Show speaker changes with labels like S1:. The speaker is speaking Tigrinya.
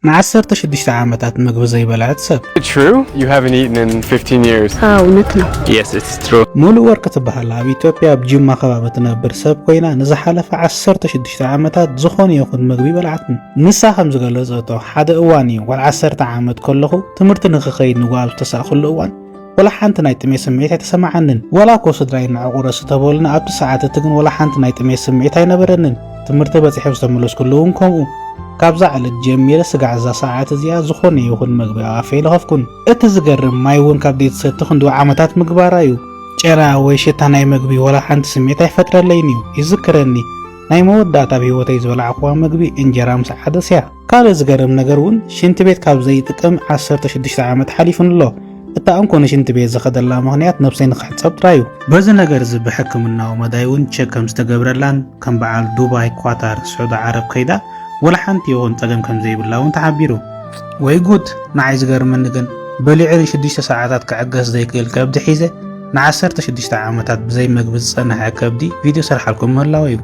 S1: ንዓሰርተ ሽዱሽተ ዓመታት ምግቢ ዘይበልዐት ሰብ
S2: True? You haven't eaten in 15 years.
S3: እውነት ነው።
S2: Yes, it's true.
S1: ሙሉእ ወርቂ ትበሃል ኣብ ኢትዮጵያ ብጅማ ከባቢ ትነብር ሰብ ኮይና ንዝሓለፈ 16 ዓመታት ዝኾነ ይኹን ምግቢ በልዓትን። ንሳ ከም ዝገለጸቶ ሓደ እዋን እዩ ወል 10 ዓመት ከለኹ ትምህርቲ ንኽኸይድ ንጓል ዝተሳእኹሉ እዋን ወላ ሓንቲ ናይ ጥሜት ስምዒት ኣይተሰማዓንን። ወላ ኮ ስድራይ ንዕቑረ ዝተበሉና ኣብቲ ሰዓት እቲ ግን ወላ ሓንቲ ናይ ጥሜት ስምዒት ኣይነበረንን። ትምህርቲ በፂሐ ዝተመለስኩሉ እውን ከምኡ ካብዛ ዕለት ጀሚረ ስጋዕ እዛ ሰዓት እዚኣ ዝኾነ ይኹን ምግቢ ኣፌ ለኸፍኩን። እቲ ዝገርም ማይ እውን ካብ ደት ሰቲ ክንደው ዓመታት ምግባራ እዩ። ጨራ ወይ ሽታ ናይ ምግቢ ወላ ሓንቲ ስምዒት ኣይፈጥረለይን እዩ። ይዝክረኒ ናይ መወዳእታ ኣብ ሂወተይ ዝበልዓኽዋ ምግቢ እንጀራ ምስ ዓደስ እያ። ካልእ ዝገርም ነገር እውን ሽንቲ ቤት ካብ ዘይጥቀም 16 ዓመት ሓሊፉን ኣሎ። እታ እንኮነ ሽንቲ ቤት ዝኸደላ ምኽንያት ነብሰይ ንኽሕፀብ ጥራዩ። በዚ ነገር እዚ ብሕክምናዊ መዳይ እውን ቸክ ከም ዝተገብረላን ከም በዓል ዱባይ፣ ኳታር፣ ስዑድ ዓረብ ከይዳ ወላ ሓንቲ ይኹን ፀገም ከም ዘይብላ እውን ተሓቢሩ። ወይ ጉድ ንዓይ ዝገርመኒ ግን በሊዑ 6 ሰዓታት ክዕገስ ዘይክእል ከብዲ ሒዘ ን16 ዓመታት ብዘይ ምግቢ ዝፀንሐ ከብዲ ቪድዮ ሰርሓልኩም ምህላው እዩ።